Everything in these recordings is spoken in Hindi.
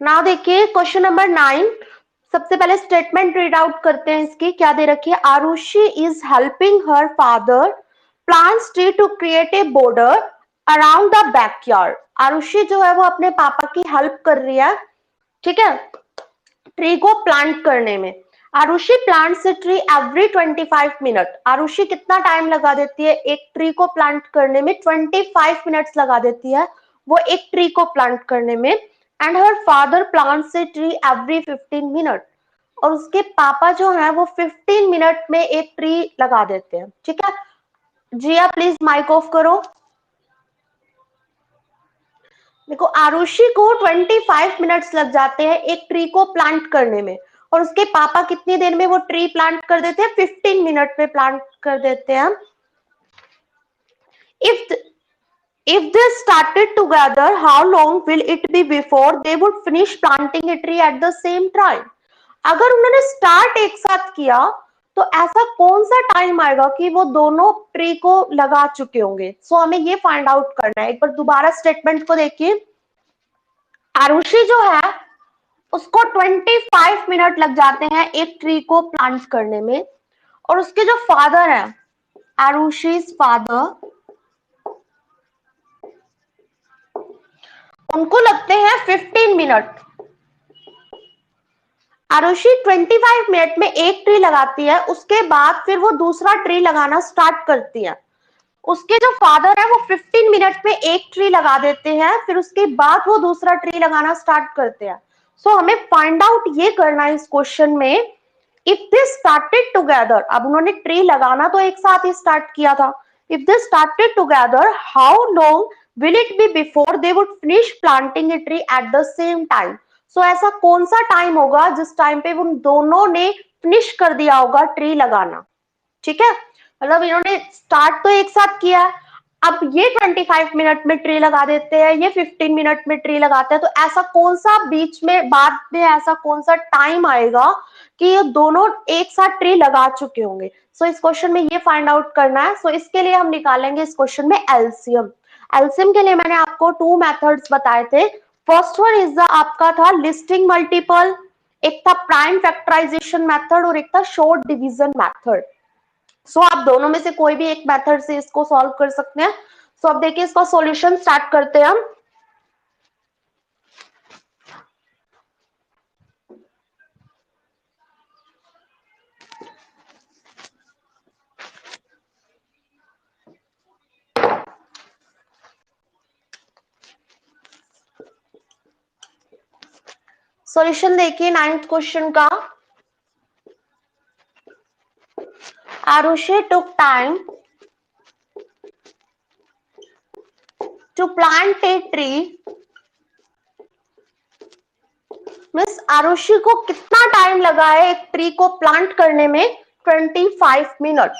नाउ देखिए क्वेश्चन नंबर 9। सबसे पहले स्टेटमेंट रीड आउट करते हैं इसकी। क्या दे रखी है? Arushi is helping her father plants tree to create a border around the backyard. Arushi जो है वो अपने पापा की हेल्प कर रही है, ठीक है, ट्री को प्लांट करने में। Arushi plants a tree every 25 minute. Arushi कितना टाइम लगा देती है एक ट्री को प्लांट करने में? 25 मिनट्स लगा देती है वो एक ट्री को प्लांट करने में। And her father plants a tree every 15 minute. और उसके पापा जो है वो 15 मिनट में एक ट्री लगा देते हैं, ठीक है। जिया प्लीज माइक ऑफ करो। देखो आरुषि को 25 मिनट्स लग जाते हैं एक ट्री को प्लांट करने में, और उसके पापा कितनी देर में वो ट्री प्लांट कर देते हैं? 15 मिनट में प्लांट कर देते हैं। If they started together, how long will it be before they would finish planting a tree at the same time? अगर उन्होंने स्टार्ट एक साथ किया तो ऐसा कौन सा टाइम आएगा कि वो दोनों ट्री को लगा चुके होंगे? सो हमें ये फाइंड आउट करना है। एक बार दोबारा स्टेटमेंट को देखिए। आरुषि जो है उसको 25 मिनट लग जाते हैं एक ट्री को प्लांट करने में, और उसके जो फादर है, आरुषि's फादर, उनको लगते हैं 15 मिनट। आरुषि 25 मिनट में एक ट्री लगाती है, उसके बाद फिर वो दूसरा ट्री लगाना स्टार्ट करती है। उसके जो फादर है वो 15 मिनट में एक ट्री लगा देते हैं, फिर उसके बाद वो दूसरा ट्री लगाना स्टार्ट करते हैं। सो हमें फाइंड आउट ये करना है इस क्वेश्चन में, इफ दे स्टार्टेड टुगेदर। अब उन्होंने ट्री लगाना तो एक साथ ही स्टार्ट किया था। If they started together, how long will it be before they would finish planting a tree at the same time. So ऐसा कौन सा टाइम होगा जिस टाइम पे उन दोनों ने फिनिश कर दिया होगा ट्री लगाना, ठीक है। मतलब इन्होंने स्टार्ट तो एक साथ किया है, अब ये 25 मिनट में ट्री लगा देते हैं, ये 15 मिनट में ट्री लगाते हैं, तो ऐसा कौन सा बीच में बाद में ऐसा कौन सा टाइम आएगा कि ये दोनों एक साथ ट्री लगा चुके होंगे? सो इस क्वेश्चन में ये फाइंड आउट करना है। सो इसके लिए हम निकालेंगे इस क्वेश्चन में एलसीएम। एलसीएम के लिए मैंने आपको 2 मेथड्स बताए थे। फर्स्ट वन इज द आपका था लिस्टिंग मल्टीपल, एक था प्राइम फैक्टराइजेशन मेथड और एक था शॉर्ट डिवीजन मेथड। सो आप दोनों में से कोई भी एक मेथड से इसको सॉल्व कर सकते हैं। सो अब देखिए इसका सॉल्यूशन स्टार्ट करते हैं हम। सॉल्यूशन देखिए 9th क्वेश्चन का। Arushi took time to plant a tree। Miss Arushi को कितना टाइम लगा है एक ट्री को प्लांट करने में? 25 मिनट।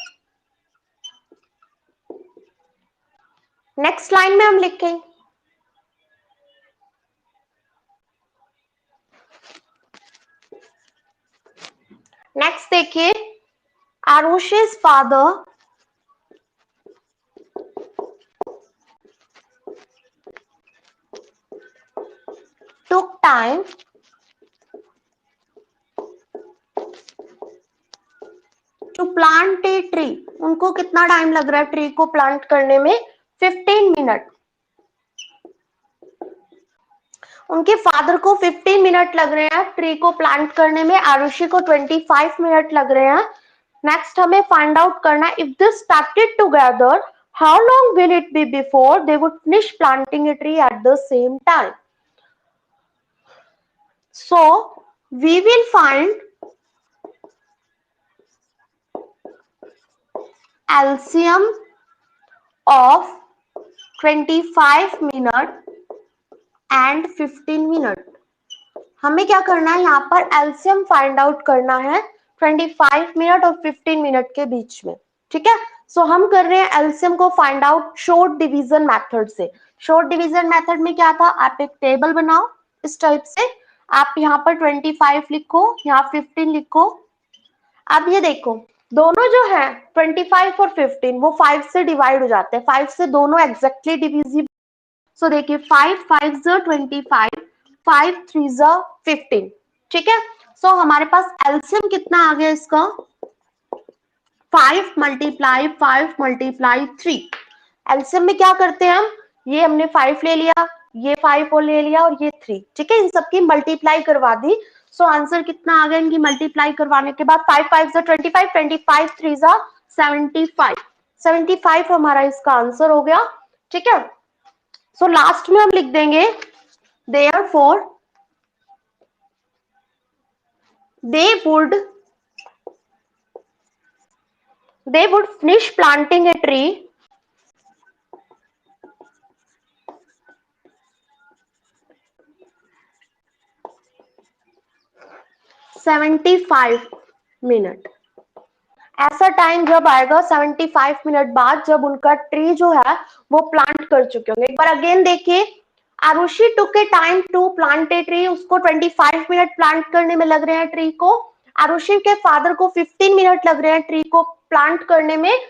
नेक्स्ट लाइन में हम लिखेंगे नेक्स्ट देखिए, आरुषि's father took time to plant a tree। उनको कितना टाइम लग रहा है ट्री को प्लांट करने में? 15 मिनट। उनके फादर को 15 मिनट लग रहे हैं ट्री को प्लांट करने में, आरुषि को 25 मिनट लग रहे हैं। नेक्स्ट हमें फाइंड आउट करना है, if they started together how long will it be before they would finish planting a tree at the same time. So we will find LCM of 25 minute and 15 minute. हमें क्या करना है यहाँ पर? एलसीएम फाइंड आउट करना है 25 मिनट और 15 मिनट के बीच में, ठीक है। सो हम कर रहे हैं एलसीएम को find out short division method से। शॉर्ट डिवीजन मेथड में क्या था? आप एक टेबल बनाओ इस टाइप से, आप यहाँ पर 25 लिखो, यहाँ 15 लिखो। अब ये देखो दोनों जो है 25 और 15 वो 5 से डिवाइड हो जाते हैं, 5 से दोनों एग्जैक्टली डिविजिबल। सो देखिए 5 5 25, 5 3 जा 15, ठीक है। सो हमारे पास एलसीएम कितना आ गया इसका, 5 मल्टीप्लाई 5 मल्टीप्लाई 3। एलसीएम में क्या करते हैं हम, ये हमने 5 ले लिया, ये 5 और ले लिया और ये 3, ठीक है, इन सबकी मल्टीप्लाई करवा दी। सो आंसर कितना आ गया इनकी मल्टीप्लाई करवाने के बाद, 5 5 जा 25, 25 3 जा 75, 75 हमारा इसका आंसर हो गया, ठीक है। सो लास्ट में हम लिख देंगे therefore they would finish planting a tree $75 minute. ऐसा टाइम जब आएगा 75 मिनट बाद, जब उनका ट्री जो है वो प्लांट कर चुके होंगे। एक बार अगेन देखिए, Arushi took a time to plant a tree, उसको 25 मिनट प्लांट करने में लग रहे हैं ट्री को। आरुषि के फादर को 15 मिनट लग रहे हैं ट्री को प्लांट करने में।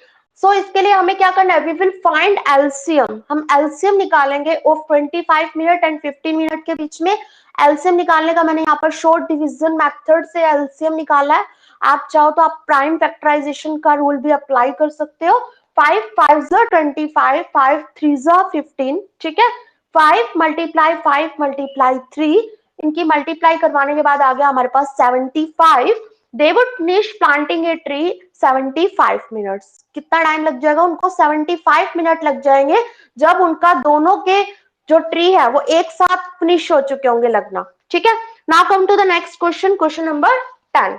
सो इसके लिए हमें क्या करना है, वी विल फाइंड एलसीएम। हम एलसीएम निकालेंगे ऑफ 25 मिनट एंड 15 मिनट के बीच में। एलसीएम निकालने का मैंने यहाँ पर शॉर्ट डिवीजन मेथड से एलसीएम निकाला है। आप चाहो तो आप प्राइम फैक्टराइजेशन का रूल भी अप्लाई कर सकते हो। 5 5 जा 25, 5 3 जा 15, ठीक है। 5 मल्टीप्लाई 5 मल्टीप्लाई 3, इनकी मल्टीप्लाई करवाने के बाद आ गया हमारे पास 75। दे would finish planting a tree 75 minutes. कितना टाइम लग जाएगा उनको, 75 मिनट लग जाएंगे, जब उनका दोनों के जो ट्री है वो एक साथ फिनिश हो चुके होंगे लगना, ठीक है। Now come to the next question, question number 10।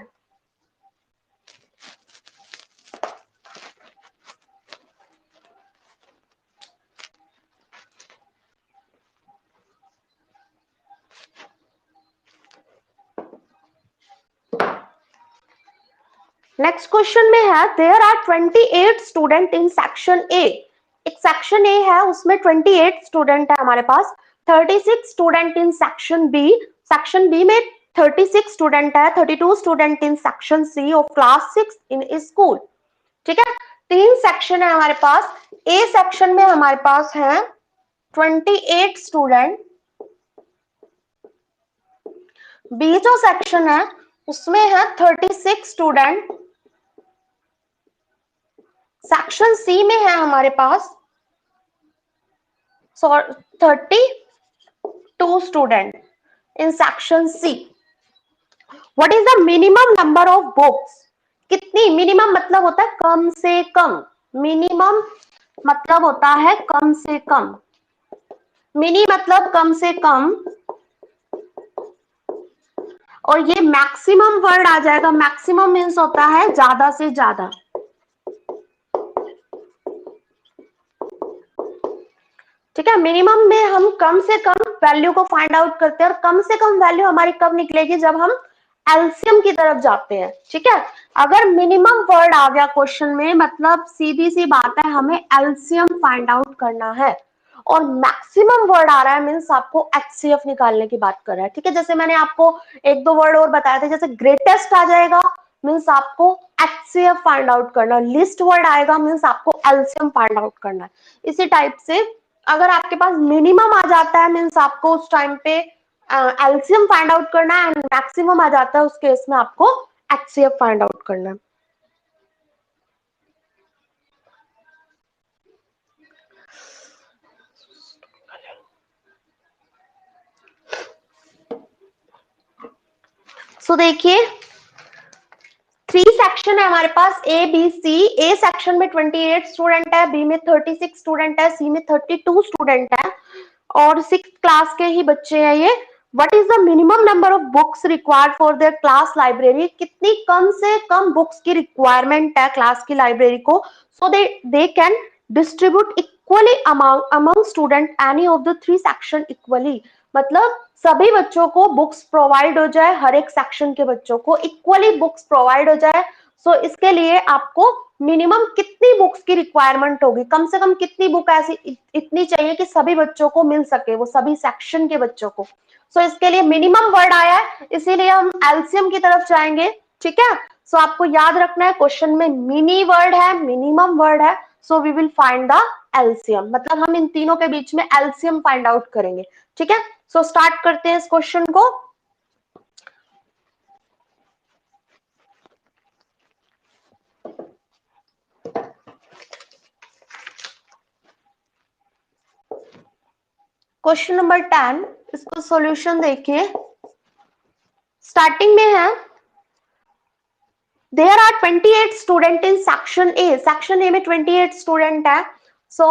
Next question में है, there are 28 student in section A. एक सेक्शन ए है, उसमें 28 स्टूडेंट है हमारे पास। 36 student in section B, section B में 36 स्टूडेंट है। 32 student in section C of class 6 in school, ठीक है। 3 सेक्शन है हमारे पास। ए सेक्शन में हमारे पास है 28 स्टूडेंट, बी जो सेक्शन है उसमें है 36 स्टूडेंट, सेक्शन सी में है हमारे पास 32 student in section C. What is the minimum number of books, कितनी, मिनिमम मतलब होता है कम से कम, मिनिमम मतलब होता है कम से कम, मिनी मतलब कम से कम, और ये मैक्सिमम वर्ड आ जाएगा। मैक्सिमम मीन्स होता है ज्यादा से ज्यादा, ठीक है। मिनिमम में हम कम से कम वैल्यू को फाइंड आउट करते हैं, और कम से कम वैल्यू हमारी कब निकलेगी, जब हम एलसीएम की तरफ जाते हैं, ठीक है। अगर मिनिमम वर्ड आ गया क्वेश्चन में, मतलब सीधी सी बात है हमें एलसीएम फाइंड आउट करना है। और मैक्सिमम वर्ड आ रहा है मीन्स आपको एचसीएफ निकालने की बात कर रहा है, ठीक है। जैसे मैंने आपको एक दो वर्ड और बताया था, जैसे ग्रेटेस्ट आ जाएगा मीन्स आपको एचसीएफ फाइंड आउट करना, लिस्ट वर्ड आएगा मीन्स आपको एलसीएम फाइंड आउट करना है। इसी टाइप से अगर आपके पास मिनिमम आ जाता है मीन्स आपको उस टाइम पे एलसीएम फाइंड आउट करना है, एंड मैक्सिमम आ जाता है उस केस में आपको एचसीएफ फाइंड आउट करना है। सो देखिए 3 सेक्शन है हमारे पास, A B C. A section में 28 स्टूडेंट है, बी में 36 स्टूडेंट है, सी में 32 स्टूडेंट है, और 6th क्लास के ही बच्चे हैं ये। What is the minimum number of books required for their class library, कितनी कम से कम बुक्स की रिक्वायरमेंट है क्लास की लाइब्रेरी को, so they can distribute equally among student any of the 3 section equally. मतलब सभी बच्चों को बुक्स प्रोवाइड हो जाए, हर एक सेक्शन के बच्चों को इक्वली बुक्स प्रोवाइड हो जाए। सो इसके लिए आपको मिनिमम कितनी बुक्स की रिक्वायरमेंट होगी, कम से कम कितनी बुक ऐसी इतनी चाहिए कि सभी बच्चों को मिल सके, वो सभी सेक्शन के बच्चों को। सो इसके लिए मिनिमम वर्ड आया है, इसीलिए हम एलसीएम की तरफ जाएंगे, ठीक है। सो आपको याद रखना है क्वेश्चन में मिनी वर्ड है, मिनिमम वर्ड है, so we will find the LCM, मतलब हम इन तीनों के बीच में एलसीएम फाइंड आउट करेंगे, ठीक है। सो स्टार्ट करते हैं इस क्वेश्चन को। क्वेश्चन नंबर 10, इसको सॉल्यूशन देखिए। स्टार्टिंग में है, there are 28 student in section A. Section A में 28 स्टूडेंट है। So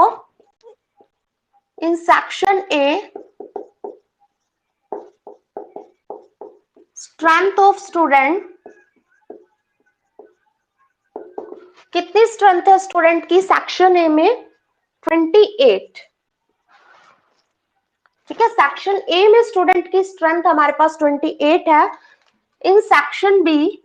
in section A strength of student, कितनी स्ट्रेंथ है स्टूडेंट की सेक्शन ए में? 28। ठीक है, सेक्शन ए में स्टूडेंट की स्ट्रेंथ हमारे पास 28 है। In section B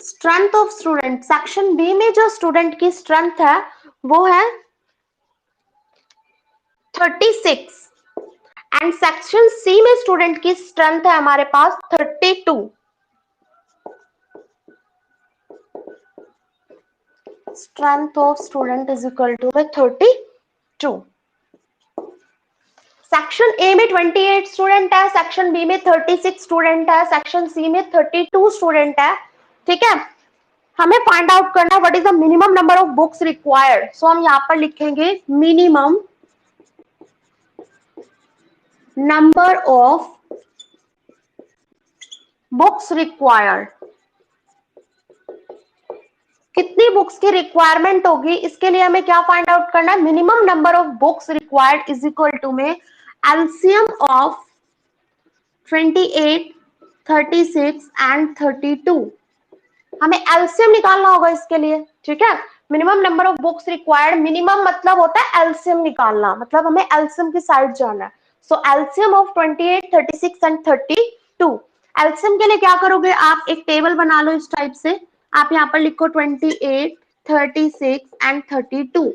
strength of student, section B में जो स्टूडेंट की स्ट्रेंथ है वो है 36 एंड सेक्शन सी में स्टूडेंट की स्ट्रेंथ है हमारे पास 32। Strength of student is equal to 32। Section A में 28 स्टूडेंट है, सेक्शन बी में 36 स्टूडेंट है, सेक्शन सी में 32 स्टूडेंट है। ठीक है, हमें फाइंड आउट करना what is the minimum number of books required. So हम यहां पर लिखेंगे minimum number of books required. कितनी बुक्स की रिक्वायरमेंट होगी, इसके लिए हमें क्या फाइंड आउट करना है? Minimum number of books required is equal to में एलसीएम ऑफ 28, 36 एंड 32। हमें एलसीएम निकालना होगा इसके लिए। ठीक है, minimum number of books required, minimum मतलब होता है एलसीएम निकालना, मतलब हमें एलसीएम की साइड जाना है। सो एलसीएम ऑफ 28, 36 एंड 32। एलसीएम के लिए क्या करोगे आप? एक टेबल बना लो इस टाइप से। आप यहाँ पर लिखो 28, 36 एंड 32।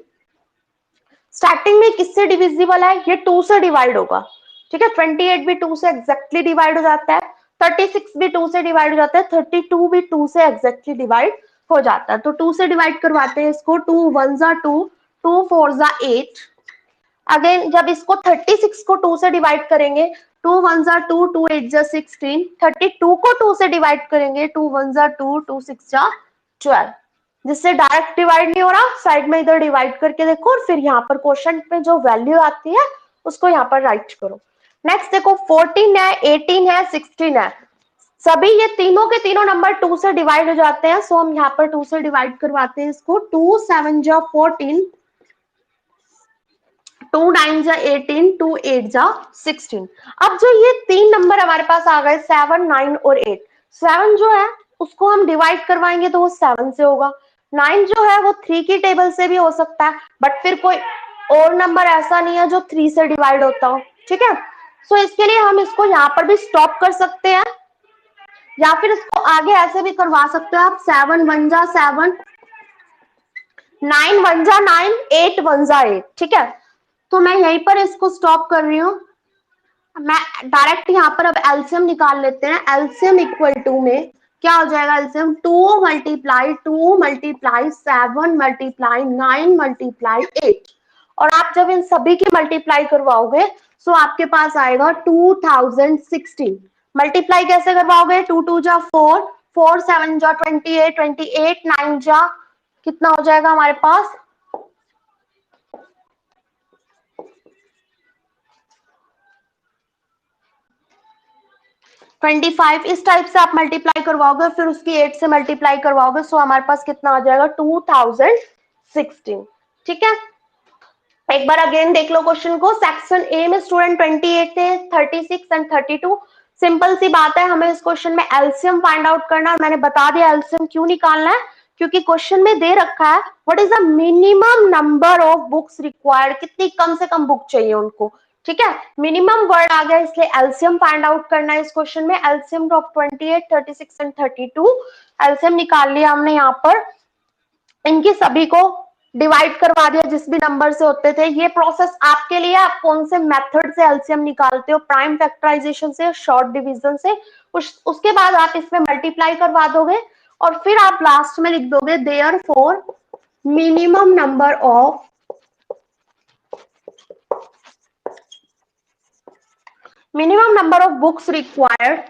स्टार्टिंग में किससे डिविजिबल है? ये 2 से डिवाइड होगा। ठीक है, 28 भी 2 से एग्जैक्टली डिवाइड हो जाता है, 36 भी 2 से डिवाइड हो जाता है, 32 भी 2 से एग्जैक्टली डिवाइड हो जाता है। तो 2 से डिवाइड करवाते हैं इसको। 2 1 जा 2, 2 4 जा 8। अगेन जब इसको 36 को 2 से डिवाइड करेंगे, 2 1 जा 2, 2 8 जा 16। 32 को 2 से डिवाइड करेंगे, 2 1 जा 2, 2 6 जा 12। जिससे डायरेक्ट डिवाइड नहीं हो रहा, साइड में इधर डिवाइड करके देखो और फिर यहाँ पर क्वोशंट पे जो वैल्यू आती है उसको यहाँ पर राइट करो। नेक्स्ट देखो 14 है, 18 है, 16 है। सभी ये तीनों के तीनों नंबर 2 से डिवाइड हो जाते हैं। सो हम यहाँ पर 2 से डिवाइड करवाते हैं इसको। 2 7 जा 14, 2 9 जा 18, 2 8 जा 16। अब जो ये तीन नंबर हमारे पास आ गए 7, 9 और 8। 7 जो है उसको हम डिवाइड करवाएंगे तो वो 7 से होगा। 9 जो है वो 3 की टेबल से भी हो सकता है, बट फिर कोई और नंबर ऐसा नहीं है जो 3 से डिवाइड होता हो। ठीक है, सो इसके लिए हम इसको यहाँ पर भी स्टॉप कर सकते हैं या फिर इसको आगे ऐसे भी करवा सकते हो आप। 7 1 जा 7, 9 1 जा 9, 8 1 जा 8। ठीक है, तो मैं यहीं पर इसको स्टॉप कर रही हूँ। मैं डायरेक्ट यहाँ पर अब एलसीएम निकाल लेते हैं। एलसीएम इक्वल टू में क्या हो जाएगा? LCM 2 multiply 2 multiply 7 multiply 9 multiply 8। और आप जब इन सभी की मल्टीप्लाई करवाओगे तो आपके पास आएगा 2016। मल्टीप्लाई कैसे करवाओगे? 2 2 जा 4, 4 7 जा 28, 28 9 जा कितना हो जाएगा हमारे पास? 25। इस टाइप से आप मल्टीप्लाई करवाओगे, फिर उसकी 8 से मल्टीप्लाई करवाओगे। सो हमारे पास कितना आ जाएगा? 2016। ठीक है, एक बार अगेन देख लो क्वेश्चन को। सेक्शन ए में स्टूडेंट 28 थे, 36 एंड 32। सिंपल सी बात है, हमें इस क्वेश्चन में एलसीएम फाइंड आउट करना है। मैंने बता दिया एलसीएम क्यों निकालना है, क्योंकि क्वेश्चन में दे रखा है what is the minimum number of books required, कितनी कम से कम बुक चाहिए उनको। ठीक है, मिनिमम वर्ड आ गया, इसलिए एलसीएम फाइंड आउट करना है इस क्वेश्चन में। LCM of 28, 36 and 32। एलसीएम निकाल लिया हमने यहाँ पर। इनकी सभी को डिवाइड करवा दिया जिस भी नंबर से होते थे। ये प्रोसेस आपके लिए, आप कौन से मेथड से एलसीएम निकालते हो, प्राइम फैक्टराइजेशन से, शॉर्ट डिवीजन से। उसके बाद आप इसमें मल्टीप्लाई करवा दोगे और फिर आप लास्ट में लिख दोगे therefore minimum number of minimum number of books required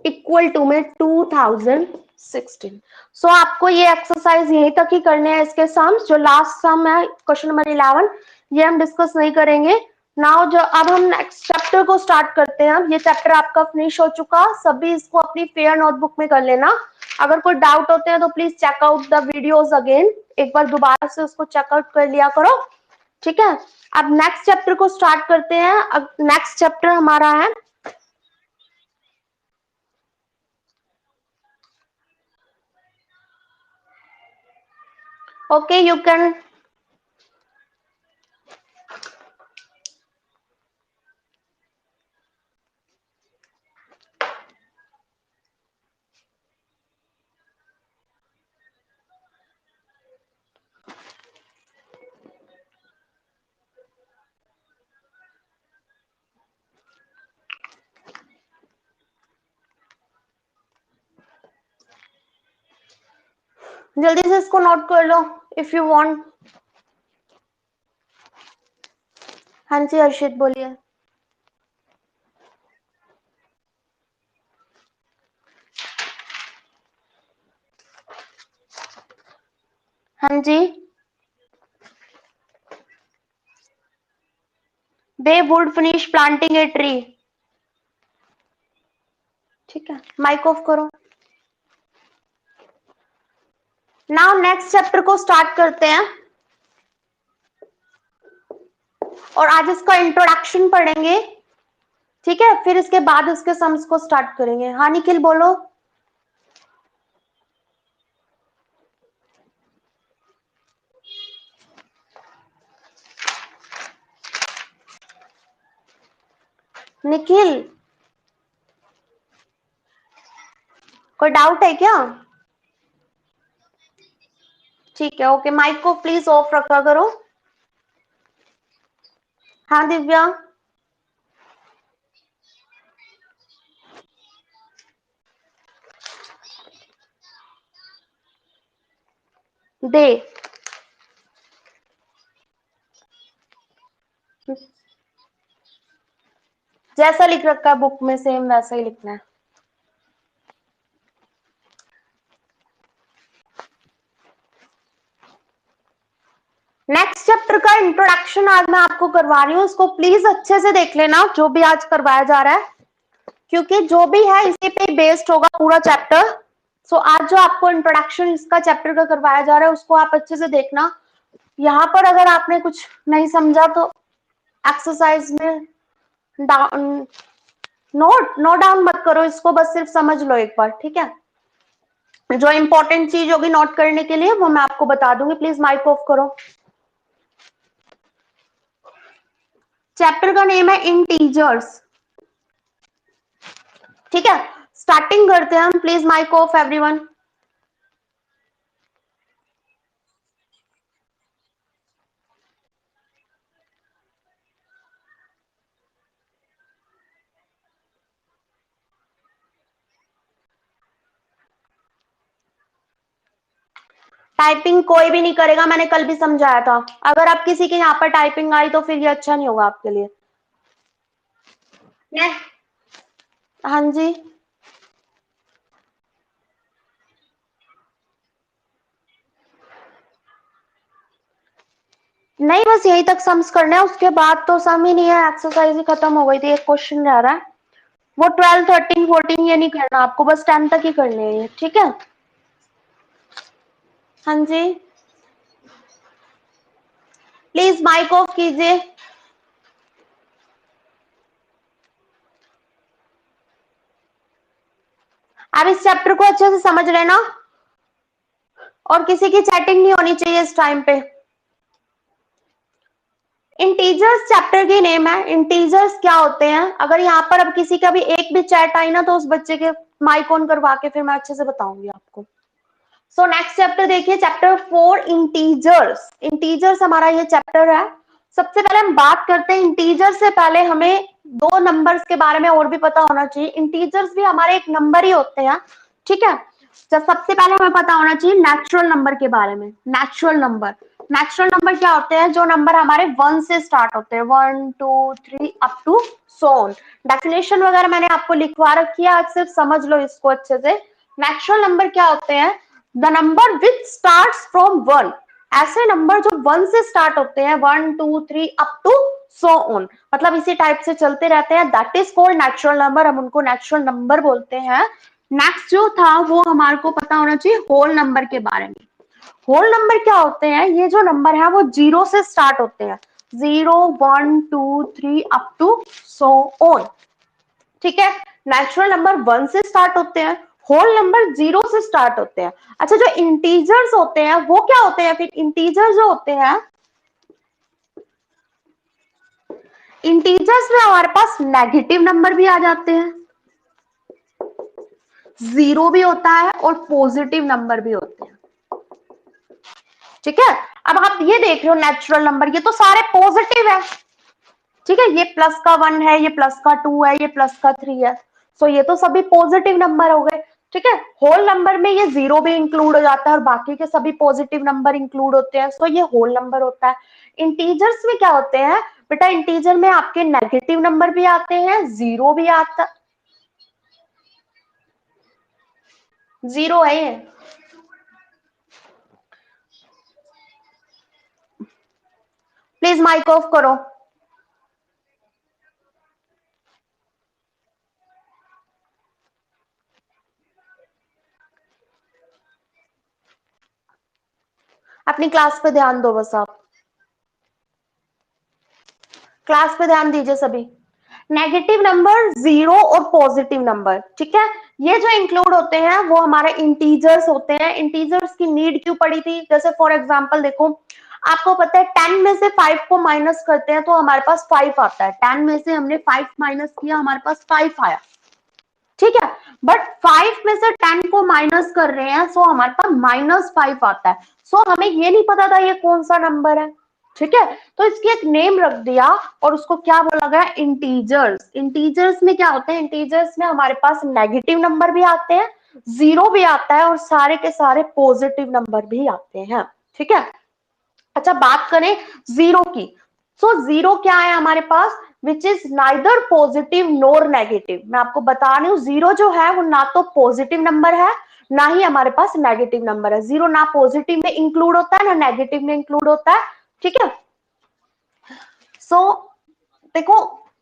equal to में 2016। सो आपको ये एक्सरसाइज यहीं तक ही करने हैं। इसके सम्स जो लास्ट सम है क्वेश्चन नंबर 11 ये हम डिस्कस नहीं करेंगे नाउ। जो अब हम नेक्स्ट चैप्टर को स्टार्ट करते हैं। ये चैप्टर आपका फिनिश हो चुका, सभी इसको अपनी फेयर नोटबुक में कर लेना। अगर कोई डाउट होते हैं तो please checkout the videos again, एक बार दोबारा से उसको चेकआउट कर लिया करो, ठीक है। अब नेक्स्ट चैप्टर को स्टार्ट करते हैं। अब नेक्स्ट चैप्टर हमारा है ओके यू कैन जल्दी से इसको नोट कर लो इफ यू वांट। हाँ जी हर्षित बोलिए। हाँ जी, they would finish planting a tree. ठीक है, माइक ऑफ करो। नाउ नेक्स्ट चैप्टर को स्टार्ट करते हैं और आज इसका इंट्रोडक्शन पढ़ेंगे, ठीक है। फिर इसके बाद इसके सम्स को स्टार्ट करेंगे। हाँ निखिल बोलो। निखिल कोई डाउट है क्या? ठीक है ओके, माइक को प्लीज ऑफ रखा करो। हाँ दिव्या। दे जैसा लिख रखा है बुक में सेम वैसा ही लिखना है। नेक्स्ट चैप्टर का इंट्रोडक्शन आज मैं आपको करवा रही हूँ, इसको प्लीज अच्छे से देख लेना जो भी आज करवाया जा रहा है, क्योंकि जो भी है इसी पे बेस्ड होगा पूरा चैप्टर। सो आज जो आपको इंट्रोडक्शन इसका चैप्टर का करवाया जा रहा है उसको आप अच्छे से देखना। यहाँ पर अगर आपने कुछ नहीं समझा तो एक्सरसाइज में नोट डाउन मत करो, इसको बस सिर्फ समझ लो एक बार, ठीक है। जो इंपॉर्टेंट चीज होगी नोट करने के लिए वो मैं आपको बता दूंगी। प्लीज माइक ऑफ करो। चैप्टर का नेम है इंटीजर्स, ठीक है। स्टार्टिंग करते हैं हम। Please mic off everyone. Typing कोई भी नहीं करेगा, मैंने कल भी समझाया था। अगर आप किसी के यहाँ पर टाइपिंग आई तो फिर ये अच्छा नहीं होगा आपके लिए। हाँ जी, नहीं बस यही तक सम्स करने हैं, उसके बाद तो सम ही नहीं है, एक्सरसाइज ही खत्म हो गई थी। एक क्वेश्चन रह रहा है, वो 12, 13, 14 ये नहीं करना आपको, बस 10 तक ही करने हैं, ठीक है। हाँ जी, प्लीज माइक ऑफ कीजिए। आप इस चैप्टर को अच्छे से समझ लेना और किसी की चैटिंग नहीं होनी चाहिए इस टाइम पे। इंटीजर्स चैप्टर की नेम है। इंटीजर्स क्या होते हैं? अगर यहाँ पर अब किसी का भी एक भी चैट आई ना तो उस बच्चे के माइक ऑन करवा के फिर मैं अच्छे से बताऊंगी आपको। सो नेक्स्ट चैप्टर देखिए, चैप्टर 4 इंटीजर्स। इंटीजर्स हमारा ये चैप्टर है। सबसे पहले हम बात करते हैं इंटीजर से पहले हमें दो नंबर्स के बारे में और भी पता होना चाहिए। इंटीजर्स भी हमारे एक नंबर ही होते हैं, ठीक है। तो सबसे पहले हमें पता होना चाहिए नेचुरल नंबर के बारे में। नेचुरल नंबर नेचुरल नंबर क्या होते हैं? जो नंबर हमारे 1 से स्टार्ट होते हैं, 1 2 3 up to so on. Definition वगैरह मैंने आपको लिखवा रखी है, आज सिर्फ समझ लो इसको अच्छे से। नेचुरल नंबर क्या होते हैं? The number which starts from 1, ऐसे नंबर जो 1 से स्टार्ट होते हैं, 1 2 3 अप टू सो ऑन, मतलब इसी टाइप से चलते रहते हैं, that is called natural number. हम उनको नेचुरल नंबर बोलते हैं। नेक्स्ट जो था वो हमारे को पता होना चाहिए होल नंबर के बारे में। होल नंबर क्या होते हैं? ये जो नंबर है वो 0 से स्टार्ट होते हैं, 0 1 2 3 अप टू सो ऑन, ठीक है। नेचुरल नंबर 1 से स्टार्ट होते हैं, होल नंबर 0 से स्टार्ट होते हैं। अच्छा, जो इंटीजर्स होते हैं वो क्या होते हैं फिर? इंटीजर्स जो होते हैं, इंटीजर्स में हमारे पास नेगेटिव नंबर भी आ जाते हैं, जीरो भी होता है और पॉजिटिव नंबर भी होते हैं, ठीक है। अब आप ये देख रहे हो नेचुरल नंबर, ये तो सारे पॉजिटिव है, ठीक है। ये प्लस का 1 है, ये प्लस का 2 है, ये प्लस का 3 है, सो ये तो सभी पॉजिटिव नंबर हो गए, ठीक है। होल नंबर में ये जीरो भी इंक्लूड हो जाता है और बाकी के सभी पॉजिटिव नंबर इंक्लूड होते हैं, सो ये होल नंबर होता है। इंटीजर्स में क्या होते हैं बेटा? इंटीजर में आपके नेगेटिव नंबर भी आते हैं, जीरो भी आता, जीरो है ये, प्लीज माइक ऑफ करो। अपनी क्लास पे ध्यान दो बस, आप क्लास पे ध्यान दीजिए सभी। नेगेटिव नंबर, जीरो और पॉजिटिव नंबर, ठीक है, ये जो इंक्लूड होते हैं वो हमारे इंटीजर्स होते हैं। इंटीजर्स की नीड क्यों पड़ी थी? जैसे फॉर एग्जांपल देखो, आपको पता है 10 में से 5 को माइनस करते हैं तो हमारे पास 5 आता है, 10 में से हमने 5 माइनस किया, हमारे पास 5 आया, ठीक है। बट 5 में से 10 को माइनस कर रहे हैं, सो हमारे पास -5 आता है, सो हमें ये नहीं पता था ये कौन सा नंबर है, ठीक है। तो इसकी एक नेम रख दिया और उसको क्या बोला गया? इंटीजर्स। इंटीजर्स में क्या होते हैं? इंटीजर्स में हमारे पास नेगेटिव नंबर भी आते हैं, जीरो भी आता है और सारे के सारे पॉजिटिव नंबर भी आते हैं, ठीक है। अच्छा, बात करें जीरो की, सो जीरो क्या है हमारे पास? Which is neither positive nor negative. मैं आपको बता रही हूँ, जीरो जो है वो ना तो पॉजिटिव नंबर है ना ही हमारे पास नेगेटिव नंबर है। जीरो ना पॉजिटिव में इंक्लूड होता है ना नेगेटिव में इंक्लूड होता है, ठीक है। सो देखो,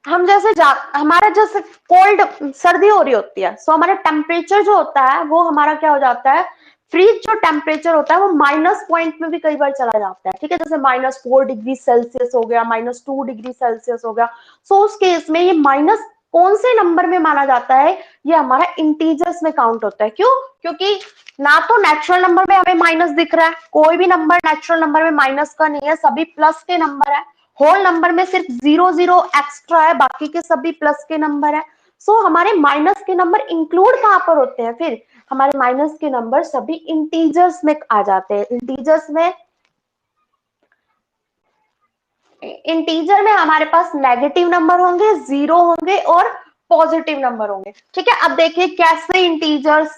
हम जैसे हमारा जैसे कोल्ड, सर्दी हो रही होती है, सो हमारा टेम्परेचर जो होता है वो हमारा क्या हो जाता है? फ्रीज जो टेम्परेचर होता है वो माइनस पॉइंट में भी कई बार चला जाता है, ठीक है। जैसे -4 डिग्री सेल्सियस हो गया, -2 डिग्री सेल्सियस हो गया, सो उस केस में ये माइनस कौन से नंबर में माना जाता है? ये हमारा इंटीजर्स में काउंट होता है। क्यों? क्योंकि ना तो नेचुरल नंबर में हमें माइनस दिख रहा है, कोई भी नंबर नेचुरल नंबर में माइनस का नहीं है, सभी प्लस के नंबर है। होल नंबर में सिर्फ 0 0 एक्स्ट्रा है, बाकी के सभी प्लस के नंबर है। सो हमारे माइनस के नंबर इंक्लूड कहां पर होते हैं फिर? हमारे माइनस के नंबर सभी इंटीजर्स में आ जाते हैं। इंटीजर में हमारे पास नेगेटिव नंबर होंगे, जीरो होंगे और पॉजिटिव नंबर होंगे, ठीक है। अब देखिए कैसे इंटीजर्स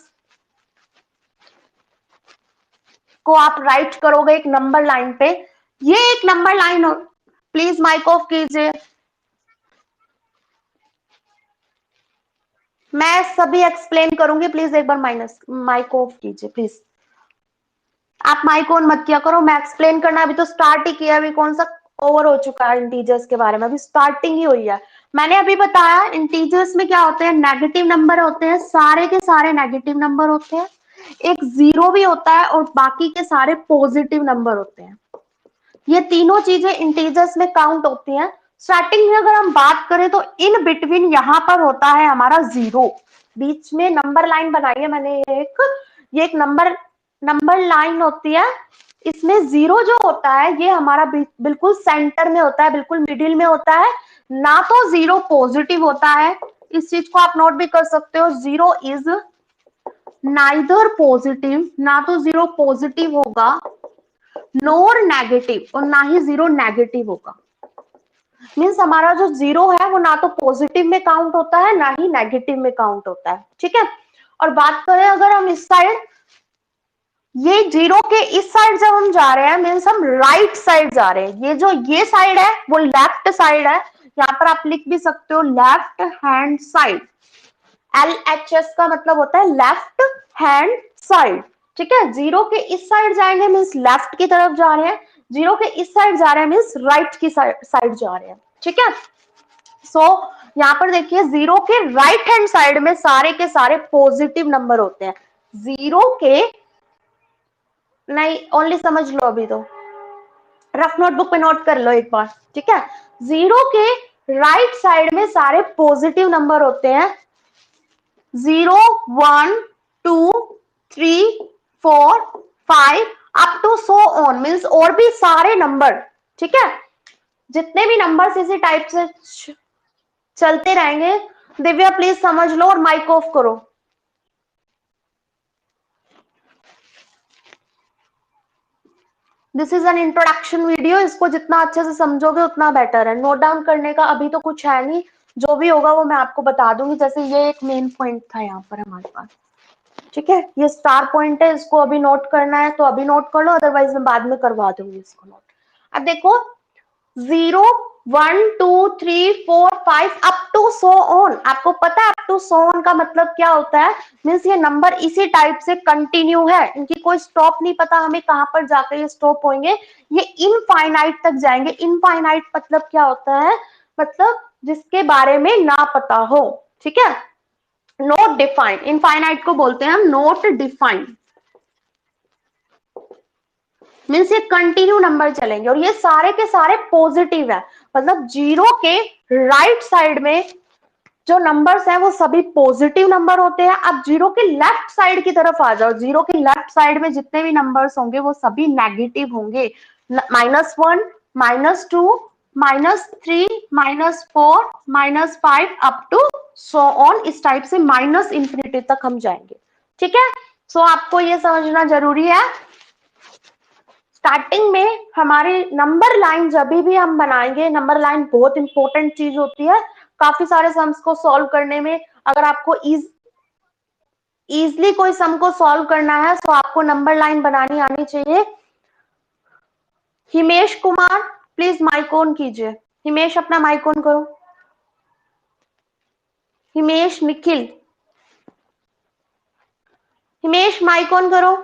को आप राइट करोगे एक नंबर लाइन पे। ये एक नंबर लाइन हो, प्लीज माइक ऑफ कीजिए, मैं सभी एक्सप्लेन करूंगी, प्लीज एक बार माइक ऑफ कीजिए प्लीज। आप माइक ऑन मत किया करो, मैं एक्सप्लेन करना अभी तो स्टार्ट ही किया, अभी कौन सा ओवर हो चुका है इंटीजर्स के बारे में, अभी स्टार्टिंग ही हुई है। मैंने अभी बताया इंटीजर्स में क्या होते हैं? नेगेटिव नंबर होते हैं, सारे के सारे नेगेटिव नंबर होते हैं, एक जीरो भी होता है और बाकी के सारे पॉजिटिव नंबर होते हैं। ये तीनों चीजें इंटीजर्स में काउंट होती हैं। स्टार्टिंग में अगर हम बात करें तो इन बिटवीन यहाँ पर होता है हमारा जीरो, बीच में नंबर लाइन बनाई है मैंने, ये एक नंबर लाइन होती है, इसमें जीरो जो होता है ये हमारा बिल्कुल सेंटर में होता है, बिल्कुल मिडिल में होता है। ना तो जीरो पॉजिटिव होता है, इस चीज को आप नोट भी कर सकते हो, जीरो इज नाइदर पॉजिटिव, ना तो जीरो पॉजिटिव होगा नोर नेगेटिव, और ना ही जीरो नेगेटिव होगा। मीन्स हमारा जो जीरो है वो ना तो पॉजिटिव में काउंट होता है ना ही नेगेटिव में काउंट होता है, ठीक है। और बात करें अगर हम इस साइड, ये जीरो के इस साइड जब हम जा रहे हैं मीन्स हम राइट साइड जा रहे हैं। ये जो ये साइड है वो लेफ्ट साइड है। यहाँ पर आप लिख भी सकते हो लेफ्ट हैंड साइड। LHS का मतलब होता है लेफ्ट हैंड साइड। ठीक है, जीरो के इस साइड जाएंगे मीन्स लेफ्ट की तरफ जा रहे हैं, जीरो के इस साइड जा रहे हैं मीन्स राइट की साइड जा रहे हैं। ठीक है, सो यहाँ पर देखिए जीरो के राइट हैंड साइड में सारे के सारे पॉजिटिव नंबर होते हैं। जीरो के नहीं, ओनली समझ लो, अभी तो रफ नोटबुक पे नोट कर लो एक बार। ठीक है, जीरो के राइट साइड में सारे पॉजिटिव नंबर होते हैं। 0 1 2 3 4 5 up to so on means और भी सारे नंबर। ठीक है, जितने भी नंबर्स इसी टाइप से चलते रहेंगे। दिव्या प्लीज समझ लो और माइक ऑफ करो। This is an introduction video, इसको जितना अच्छे से समझोगे उतना बेटर है। नोट डाउन करने का अभी तो कुछ है नहीं, जो भी होगा वो मैं आपको बता दूंगी। जैसे ये एक मेन पॉइंट था यहाँ पर हमारे पास। ठीक है, ये स्टार पॉइंट है, इसको अभी नोट करना है तो अभी नोट कर लो, अदरवाइज मैं बाद में करवा दूंगी इसको नोट। अब देखो 0 1 2 3 4 5 अप टू सो ऑन। आपको पता है अप टू सो ऑन का मतलब क्या होता है? मीन्स ये नंबर इसी टाइप से कंटिन्यू है, इनकी कोई स्टॉप नहीं पता हमें कहां पर जाकर ये स्टॉप होंगे। ये इनफाइनाइट तक जाएंगे। इनफाइनाइट मतलब क्या होता है? मतलब जिसके बारे में ना पता हो। ठीक है, नॉट डिफाइंड, इनफाइनाइट को बोलते हैं हम नॉट डिफाइंड। मीन्स ये कंटिन्यू नंबर चलेंगे और ये सारे के सारे पॉजिटिव है। मतलब जीरो के राइट साइड में जो नंबर्स हैं वो सभी पॉजिटिव नंबर होते हैं। अब जीरो के लेफ्ट साइड की तरफ आ जाओ, जीरो के लेफ्ट साइड में जितने भी नंबर्स होंगे वो सभी नेगेटिव होंगे। -1 -2 -3 -4 -5 अप टू सो ऑन। इस टाइप से माइनस इंफिनिटी तक हम जाएंगे। ठीक है, सो आपको ये समझना जरूरी है। स्टार्टिंग में हमारे नंबर लाइन जब भी हम बनाएंगे, नंबर लाइन बहुत इंपॉर्टेंट चीज होती है काफी सारे सम्स को सॉल्व करने में। अगर आपको इजली कोई सम को सॉल्व करना है तो आपको नंबर लाइन बनानी आनी चाहिए। Himesh Kumar please mic on कीजिए। हिमेश अपना माइक ऑन करो। हिमेश, निखिल, हिमेश माइक ऑन करो।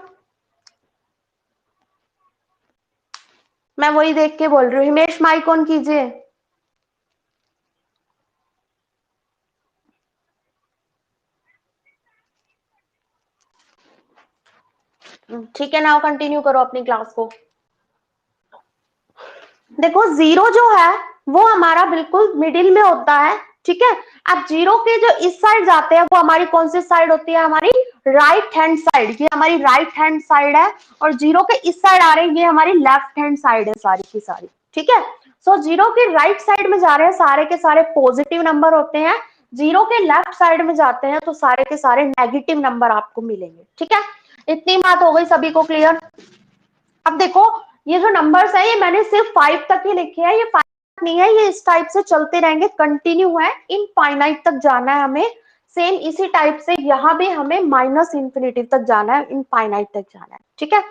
मैं वही देख के बोल रही हूँ। हिमेश माइक ऑन कीजिए। ठीक है, नाउ कंटिन्यू करो अपनी क्लास को। देखो जीरो जो है वो हमारा बिल्कुल मिडिल में होता है। ठीक है, अब जीरो के जो इस साइड जाते हैं वो हमारी कौन सी साइड होती है? हमारी राइट हैंड साइड। ये हमारी राइट हैंड साइड है और जीरो के इस साइड आ रही है, ये हमारी लेफ्ट हैंड साइड है सारी की सारी। ठीक है, सो जीरो के राइट साइड में जा रहे हैं सारे के सारे पॉजिटिव नंबर होते हैं। जीरो के लेफ्ट साइड में जाते हैं तो सारे के सारे नेगेटिव नंबर आपको मिलेंगे। ठीक है, इतनी बात हो गई सभी को क्लियर? अब देखो ये जो नंबर्स है ये मैंने सिर्फ 5 तक ही लिखे हैं, ये 5 नहीं है, ये इस टाइप से चलते रहेंगे, कंटिन्यू है, इनफाइनाइट तक जाना है हमें। सेम इसी टाइप से यहाँ भी हमें माइनस इंफिनिटी तक जाना है, इनफाइनाइट तक जाना है। ठीक है,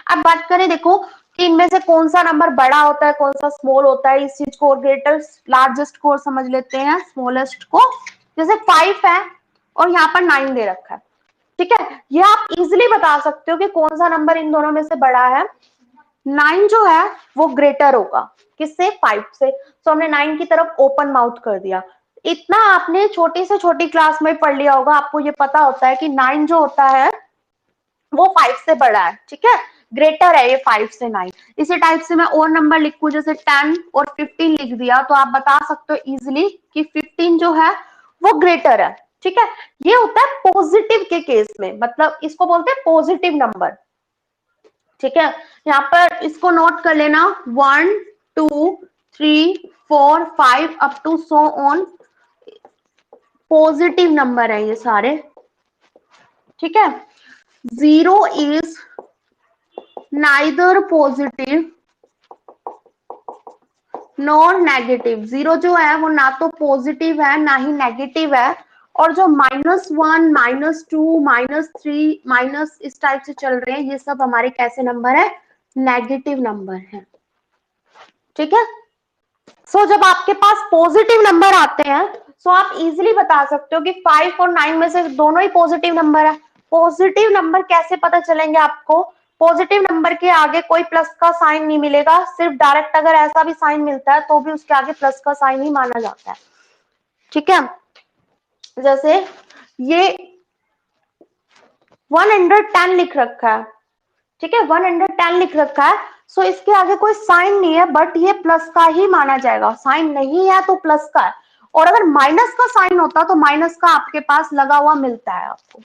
अब बात करें देखो कि इनमें से कौन सा नंबर बड़ा होता है कौन सा स्मॉल होता है। इस चीज को ग्रेटर लार्जेस्ट को समझ लेते हैं, स्मॉलेस्ट को। जैसे 5 है और यहाँ पर 9 दे रखा है। ठीक है, ये आप इजिली बता सकते हो कि कौन सा नंबर इन दोनों में से बड़ा है। 9 जो है वो ग्रेटर होगा किससे? 5 से। तो हमने 9 की तरफ ओपन माउथ कर दिया। इतना आपने छोटी से छोटी क्लास में पढ़ लिया होगा, आपको ये पता होता है कि 9 जो होता है वो 5 से बड़ा है। ठीक है, ग्रेटर है ये 5 से 9। इसी टाइप से मैं और नंबर लिखूं, जैसे 10 और 15 लिख दिया तो आप बता सकते हो इजिली कि 15 जो है वो ग्रेटर है। ठीक है, ये होता है पॉजिटिव के केस में, मतलब इसको बोलते हैं पॉजिटिव नंबर। ठीक है, यहाँ पर इसको नोट कर लेना 1 2 3 4 5 up to so on. Positive number है ये सारे। ठीक है, 0 is neither positive nor negative. 0 जो है वो ना तो पॉजिटिव है ना ही नेगेटिव है, और जो -1, -2, -3, माइनस इस टाइप से चल रहे हैं, ये सब हमारे कैसे नंबर है? नेगेटिव नंबर है। ठीक है। सो जब आपके पास पॉजिटिव नंबर आते हैं, सो आप इजीली बता सकते हो कि 5 और 9 में से दोनों ही पॉजिटिव नंबर है। पॉजिटिव नंबर कैसे पता चलेंगे आपको? पॉजिटिव नंबर के आगे कोई प्लस का साइन नहीं मिलेगा, सिर्फ डायरेक्ट अगर ऐसा भी साइन मिलता है तो भी उसके आगे प्लस का साइन ही माना जाता है। ठीक है। जैसे ये 110 लिख रखा है, ठीक है, 110 लिख रखा है, सो इसके आगे कोई साइन नहीं है, बट ये प्लस का ही माना जाएगा। साइन नहीं है तो प्लस का है, और अगर माइनस का साइन होता तो माइनस का आपके पास लगा हुआ मिलता है आपको।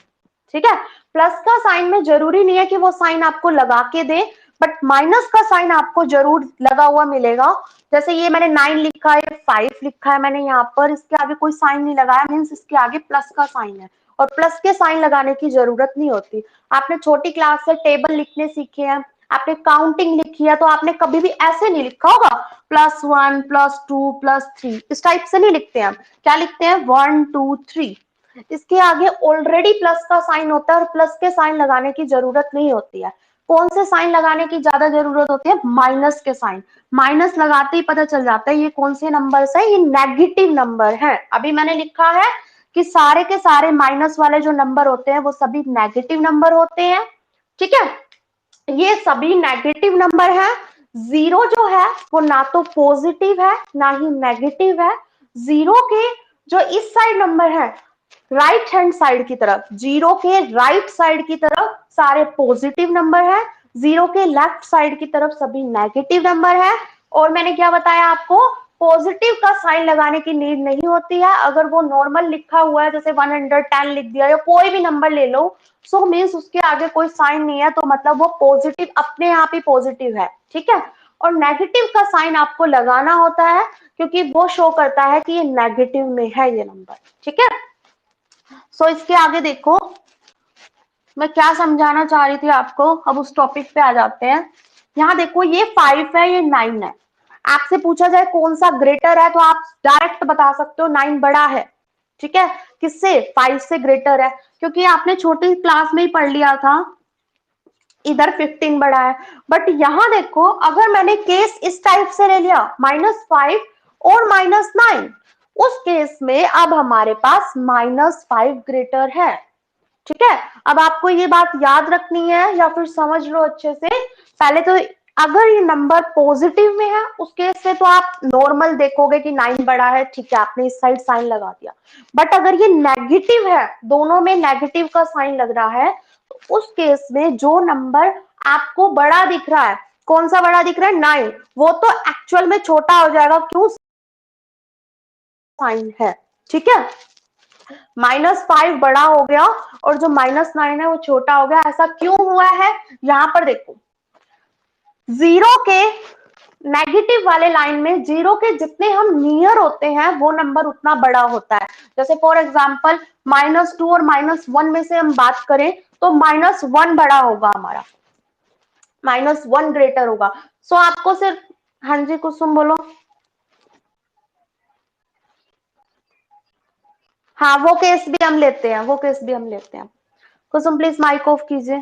ठीक है। प्लस का साइन में जरूरी नहीं है कि वो साइन आपको लगा के दे, बट माइनस का साइन आपको जरूर लगा हुआ मिलेगा। जैसे ये मैंने 9 लिखा है, 5 लिखा है मैंने यहाँ पर, इसके आगे कोई साइन नहीं लगाया, मीन्स इसके आगे प्लस का साइन है, और प्लस के साइन लगाने की जरूरत नहीं होती। आपने छोटी क्लास से टेबल लिखने सीखे हैं, आपने काउंटिंग लिखी है, तो आपने कभी भी ऐसे नहीं लिखा होगा +1, +2, +3, इस टाइप से नहीं लिखते हैं। क्या लिखते हैं? 1, 2, 3। इसके आगे ऑलरेडी प्लस का साइन होता है, और प्लस के साइन लगाने की जरूरत नहीं होती है। कौन से साइन लगाने की ज्यादा जरूरत होती है? माइनस के साइन। माइनस लगाते ही पता चल जाता है ये कौन से नंबर है, ये नेगेटिव नंबर है। अभी मैंने लिखा है कि सारे के सारे माइनस वाले जो नंबर होते हैं वो सभी नेगेटिव नंबर होते हैं। ठीक है। ये सभी नेगेटिव नंबर है। जीरो जो है वो ना तो पॉजिटिव है ना ही नेगेटिव है। जीरो के जो इस साइड नंबर है, राइट हैंड साइड की तरफ, जीरो के राइट साइड की तरफ सारे पॉजिटिव नंबर है, जीरो के लेफ्ट साइड की तरफ सभी नेगेटिव नंबर है। और मैंने क्या बताया आपको? पॉजिटिव का साइन लगाने की नीड नहीं होती है। अगर वो नॉर्मल लिखा हुआ है, जैसे 110 लिख दिया या कोई भी नंबर ले लो, सो मीन्स उसके आगे कोई साइन नहीं है, तो मतलब वो पॉजिटिव अपने आप ही पॉजिटिव है। ठीक है। और नेगेटिव का साइन आपको लगाना होता है, क्योंकि वो शो करता है कि ये नेगेटिव में है ये नंबर। ठीक है। सो इसके आगे देखो मैं क्या समझाना चाह रही थी आपको, अब उस टॉपिक पे आ जाते हैं। यहाँ देखो ये 5 है, ये 9 है। आपसे पूछा जाए कौन सा ग्रेटर है, तो आप डायरेक्ट बता सकते हो 9 बड़ा है। ठीक है। किससे? 5 से ग्रेटर है, क्योंकि आपने छोटी क्लास में ही पढ़ लिया था, इधर 15 बड़ा है। बट यहाँ देखो, अगर मैंने केस इस टाइप से ले लिया -5 और -9, उस केस में अब हमारे पास -5 ग्रेटर है। ठीक है। अब आपको ये बात याद रखनी है या फिर समझ लो अच्छे से। पहले तो अगर ये नंबर पॉजिटिव में है उस केस से तो आप नॉर्मल देखोगे कि 9 बड़ा है, ठीक है, आपने इस साइड साइन लगा दिया। बट अगर ये नेगेटिव है, दोनों में नेगेटिव का साइन लग रहा है, तो उस केस में जो नंबर आपको बड़ा दिख रहा है, कौन सा बड़ा दिख रहा है? 9, वो तो एक्चुअल में छोटा हो जाएगा, क्यों? साइन है। ठीक है। -5 बड़ा हो गया और जो -9 है वो छोटा हो गया। ऐसा क्यों हुआ है? यहां पर देखो, जीरो के नेगेटिव वाले लाइन में जीरो के जितने हम नियर होते हैं वो नंबर उतना बड़ा होता है। जैसे फॉर एग्जांपल -2 और -1 में से हम बात करें तो -1 बड़ा होगा हमारा, -1 ग्रेटर होगा। सो आपको सिर्फ, हाँ जी कुसुम बोलो। हाँ वो केस भी हम लेते हैं, वो केस भी हम लेते हैं। कुसुम प्लीज माइक ऑफ कीजिए,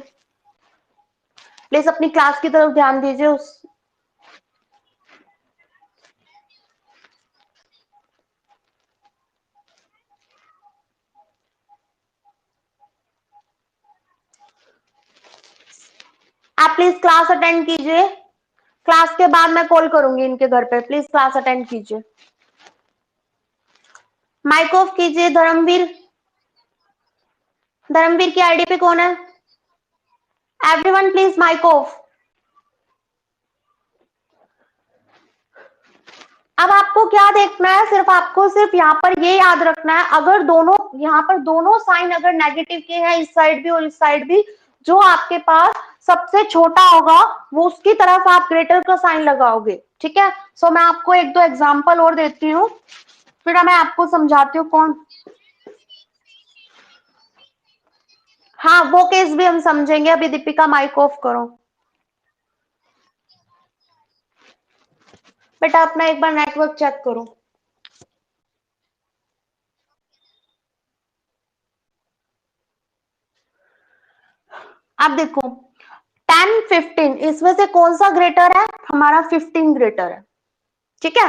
प्लीज अपनी क्लास की तरफ ध्यान दीजिए। उस आप प्लीज क्लास अटेंड कीजिए, क्लास के बाद मैं कॉल करूंगी इनके घर पे, प्लीज क्लास अटेंड कीजिए। माइक ऑफ कीजिए। धर्मवीर, धर्मवीर की आईडी पे कौन है? Everyone please mic off. अब आपको क्या देखना है? सिर्फ आपको सिर्फ यहाँ पर ये याद रखना है, अगर दोनों यहाँ पर दोनों साइन अगर नेगेटिव के हैं, इस साइड भी और इस साइड भी, जो आपके पास सबसे छोटा होगा वो उसकी तरफ आप ग्रेटर का साइन लगाओगे। ठीक है। सो मैं आपको एक दो एग्जांपल और देती हूँ, फिर मैं आपको समझाती हूँ कौन। हाँ वो केस भी हम समझेंगे। अभी दीपिका माइक ऑफ करो बेटा, अपना एक बार नेटवर्क चेक करो। अब देखो 10, 15 इसमें से कौन सा ग्रेटर है? हमारा 15 ग्रेटर है, ठीक है।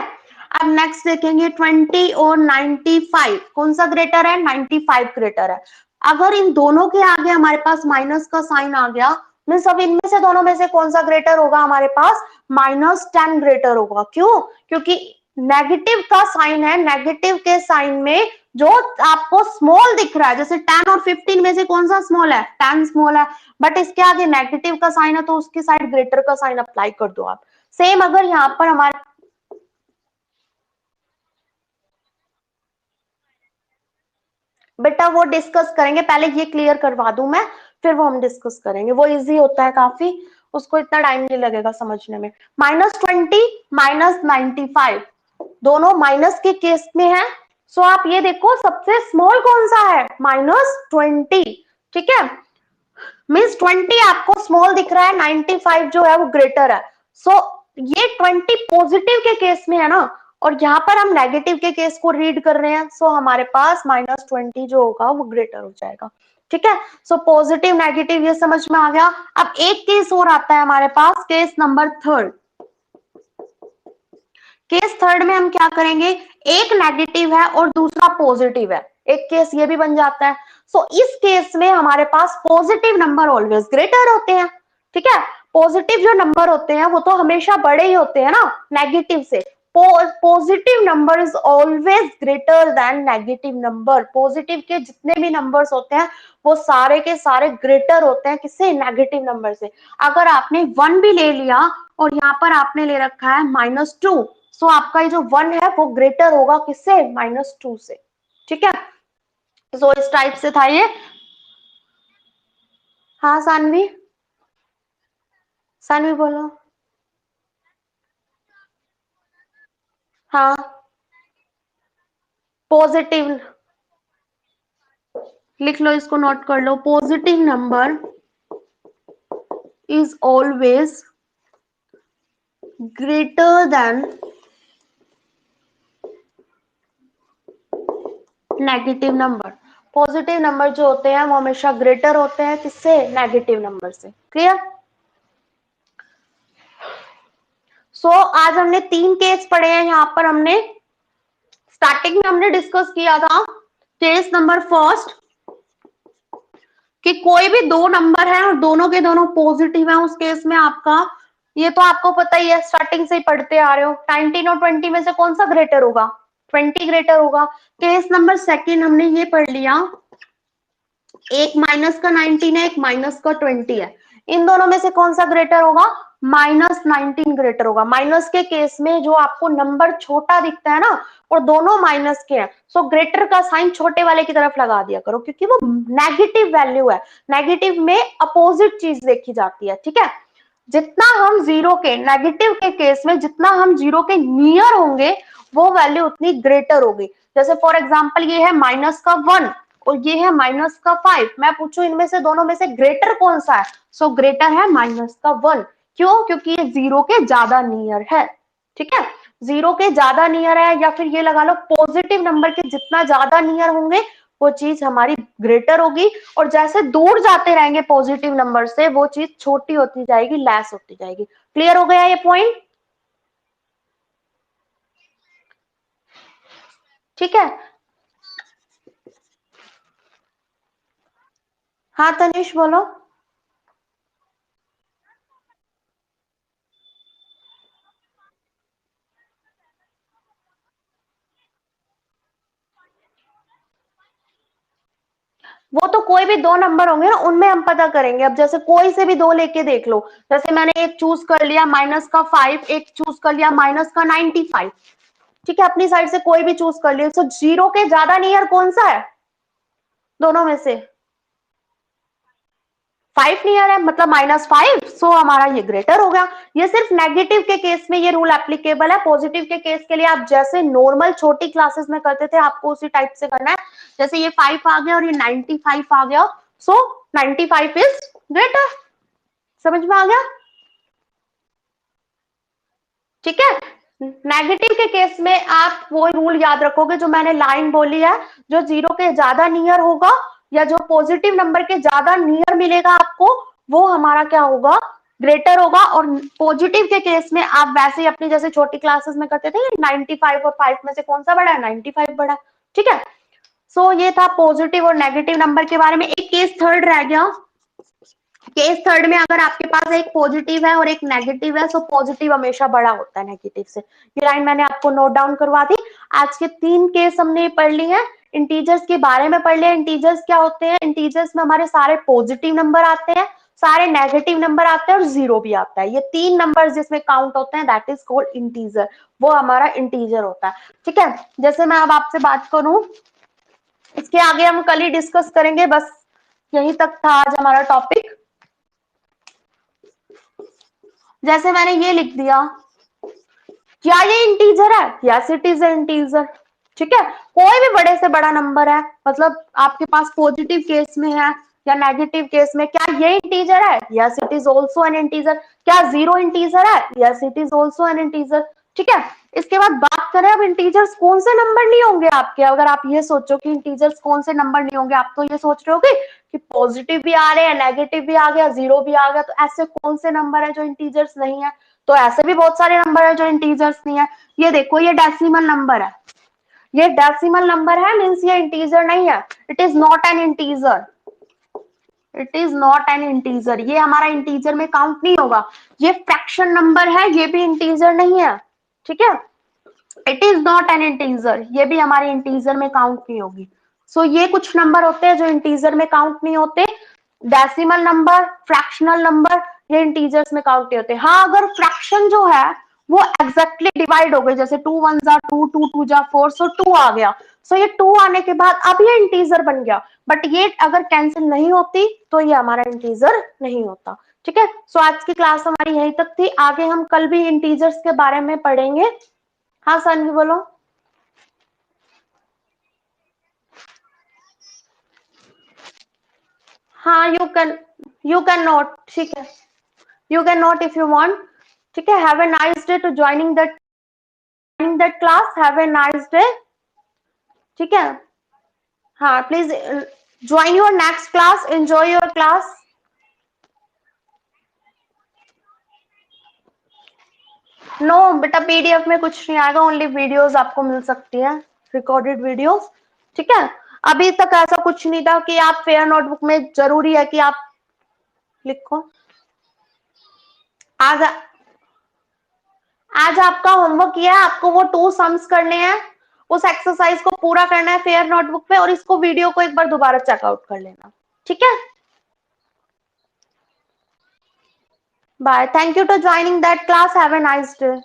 अब नेक्स्ट देखेंगे 20 और 95 कौन सा ग्रेटर है? 95 ग्रेटर है। अगर इन दोनों के आगे हमारे पास माइनस का साइन आ गया, मीन्स अब इनमें से दोनों में से कौन सा ग्रेटर होगा? हमारे पास -10 ग्रेटर होगा। क्यों? क्योंकि नेगेटिव का साइन है, नेगेटिव के साइन में जो आपको स्मॉल दिख रहा है, जैसे 10 और 15 में से कौन सा स्मॉल है? 10 स्मॉल है, बट इसके आगे नेगेटिव का साइन है तो उसकी साइड ग्रेटर का साइन अप्लाई कर दो आप। सेम अगर यहाँ पर हमारे बेटा वो डिस्कस करेंगे, पहले ये क्लियर करवा दूं मैं, फिर वो हम डिस्कस करेंगे। वो इजी होता है काफी, उसको इतना टाइम नहीं लगेगा समझने में। -20 -95 दोनों माइनस के केस में है। सो आप ये देखो सबसे स्मॉल कौन सा है? -20, ठीक है। मीन्स 20 आपको स्मॉल दिख रहा है, 95 जो है वो ग्रेटर है। सो ये 20 पॉजिटिव के केस में है ना, और यहाँ पर हम नेगेटिव के केस को रीड कर रहे हैं। सो हमारे पास -20 जो होगा वो ग्रेटर हो जाएगा, ठीक है। सो पॉजिटिव नेगेटिव ये समझ में आ गया। अब एक केस और आता है हमारे पास, case number third. Case third में हम क्या करेंगे? एक नेगेटिव है और दूसरा पॉजिटिव है, एक केस ये भी बन जाता है। सो इस केस में हमारे पास पॉजिटिव नंबर ऑलवेज ग्रेटर होते हैं, ठीक है। पॉजिटिव जो नंबर होते हैं वो तो हमेशा बड़े ही होते हैं ना नेगेटिव से। Positive number is always greater than negative number. Positive के जितने भी नंबर्स होते हैं वो सारे के सारे ग्रेटर होते हैं किससे? नेगेटिव नंबर से। अगर आपने 1 भी ले लिया और यहाँ पर आपने ले रखा है -2, सो आपका ये जो 1 है वो ग्रेटर होगा किससे? -2 से, ठीक है। सो इस टाइप से था ये। हाँ सानवी, सानवी बोलो। हाँ पॉजिटिव, लिख लो इसको, नोट कर लो। Positive number is always greater than negative number. Positive number जो होते हैं वो हमेशा ग्रेटर होते हैं किससे? नेगेटिव नंबर से। क्लियर? सो आज हमने 3 केस पढ़े हैं। यहाँ पर हमने स्टार्टिंग में हमने डिस्कस किया था केस नंबर फर्स्ट, कि कोई भी दो नंबर है और दोनों के दोनों पॉजिटिव है, उस केस में आपका, ये तो आपको पता ही है, स्टार्टिंग से ही पढ़ते आ रहे हो, 19 और 20 में से कौन सा ग्रेटर होगा? 20 ग्रेटर होगा। केस नंबर सेकंड हमने ये पढ़ लिया, एक माइनस का 19 है, एक माइनस का 20 है, इन दोनों में से कौन सा ग्रेटर होगा? -19 ग्रेटर होगा। माइनस के केस में जो आपको नंबर छोटा दिखता है ना, और दोनों माइनस के हैं, सो ग्रेटर का साइन छोटे वाले की तरफ लगा दिया करो, क्योंकि वो नेगेटिव वैल्यू है। नेगेटिव में अपोजिट चीज देखी जाती है, ठीक है। जितना हम जीरो के, नेगेटिव के केस में जितना हम जीरो के नियर होंगे वो वैल्यू उतनी ग्रेटर होगी। जैसे फॉर एग्जाम्पल ये है -1 और ये है -5, मैं पूछूं इनमें से दोनों में से ग्रेटर कौन सा है? सो ग्रेटर है -1। क्यों? क्योंकि ये जीरो के ज्यादा नियर है, ठीक है। जीरो के ज्यादा नियर है, या फिर ये लगा लो पॉजिटिव नंबर के जितना ज्यादा नियर होंगे वो चीज हमारी ग्रेटर होगी, और जैसे दूर जाते रहेंगे पॉजिटिव नंबर से वो चीज छोटी होती जाएगी, लेस होती जाएगी। क्लियर हो गया ये पॉइंट? ठीक है। हाँ तनिष बोलो। वो तो कोई भी दो नंबर होंगे ना, उनमें हम पता करेंगे। अब जैसे कोई से भी दो लेके देख लो, जैसे मैंने एक चूज कर लिया -5, एक चूज कर लिया -95, ठीक है। अपनी साइड से कोई भी चूज कर लिया, तो जीरो के ज्यादा नियर कौन सा है दोनों में से? 5 नियर है, मतलब -5, सो हमारा ये ग्रेटर हो गया। ये सिर्फ नेगेटिव के केस में ये रूल एप्लीकेबल है। पॉजिटिव के केस के लिए आप जैसे नॉर्मल छोटी क्लासेस में करते थे आपको उसी टाइप से करना है। जैसे ये 5 आ गया और ये 95 आ गया, सो 95 इज ग्रेटर। समझ में आ गया? ठीक है। नेगेटिव के केस में आप वो रूल याद रखोगे जो मैंने लाइन बोली है, जो जीरो के ज्यादा नियर होगा या जो पॉजिटिव नंबर के ज्यादा नियर मिलेगा आपको, वो हमारा क्या होगा, ग्रेटर होगा। और पॉजिटिव के केस में आप वैसे ही अपनी जैसे छोटी क्लासेस में करते थे 95 और 5 में से कौन सा बड़ा है, 95 बड़ा, ठीक है। सो ये था पॉजिटिव और नेगेटिव नंबर के बारे में। एक केस थर्ड रह गया। केस थर्ड में अगर आपके पास एक पॉजिटिव है और एक नेगेटिव है, सो पॉजिटिव हमेशा बड़ा होता है नेगेटिव से। ये लाइन मैंने आपको नोट डाउन करवा दी। आज के 3 केस हमने पढ़ ली है, इंटीजर्स के बारे में पढ़ लिया। इंटीजर्स क्या होते हैं, इंटीजर्स में हमारे सारे पॉजिटिव नंबर आते हैं, सारे नेगेटिव नंबर आते हैं और 0 भी आता है। ये 3 नंबर जिसमें काउंट होते हैं दैट इज कॉल्ड इंटीजर, वो हमारा इंटीजर होता है, ठीक है। जैसे मैं अब आपसे बात करूं, इसके आगे हम कल ही डिस्कस करेंगे, बस यहीं तक था आज हमारा टॉपिक। जैसे मैंने ये लिख दिया, क्या ये इंटीजर है, यस इट इज इंटीजर, ठीक है। कोई भी बड़े से बड़ा नंबर है, मतलब आपके पास पॉजिटिव केस में है या नेगेटिव केस में, क्या ये इंटीजर है, yes it is also an integer. क्या 0 इंटीजर है, yes it is also an integer, ठीक है। इसके बाद बात करें अब इंटीजर्स कौन से नंबर नहीं होंगे आपके। अगर आप ये सोचो कि इंटीजर्स कौन से नंबर नहीं होंगे, आप तो ये सोच रहे होगे कि पॉजिटिव भी आ रहे हैं, नेगेटिव भी आ गया, 0 भी आ गया, तो ऐसे कौन से नंबर है जो इंटीजर्स नहीं है। तो ऐसे भी बहुत सारे नंबर है जो इंटीजर्स नहीं है। ये देखो, ये डेसिमल नंबर है, ये डेसिमल नंबर है, मींस ये इंटीजर नहीं है, it is not an integer, it is not an integer, ये हमारा इंटीजर में काउंट नहीं होगा। ये फ्रैक्शन नंबर है, ये भी इंटीजर नहीं है, ठीक है। It is not an integer, ये भी हमारे इंटीजर में काउंट नहीं होगी। सो ये कुछ नंबर होते हैं जो इंटीजर में काउंट नहीं होते, डेसिमल नंबर, फ्रैक्शनल नंबर, ये इंटीजर्स में काउंट नहीं होते। हाँ, अगर फ्रैक्शन जो है वो एग्जैक्टली डिवाइड हो गए, जैसे 2 1 जा 2, 2 2 जा 4, सो 2 आ गया, सो ये 2 आने के बाद अब ये इंटीजर बन गया। बट ये अगर कैंसिल नहीं होती तो ये हमारा इंटीजर नहीं होता, ठीक है। सो आज की क्लास हमारी यहीं तक थी, आगे हम कल भी इंटीजर्स के बारे में पढ़ेंगे। हाँ सर बोलो। हाँ, यू कैन नोट, ठीक है, you can note if you want, ठीक है। Have a nice day to joining that class, have a nice day, ठीक है। हाँ please join your next class, enjoy your class. No बेटा, पीडीएफ में कुछ नहीं आएगा, ओनली वीडियोस आपको मिल सकती है, रिकॉर्डेड वीडियोस, ठीक है। अभी तक ऐसा कुछ नहीं था कि आप फेयर नोटबुक में जरूरी है कि आप लिखो। आज आज आपका होमवर्क किया है, आपको वो 2 सम्स करने हैं, उस एक्सरसाइज को पूरा करना है फेयर नोटबुक पे, और इसको वीडियो को एक बार दोबारा चेकआउट कर लेना, ठीक है। Bye, thank you to joining that class, have a nice day.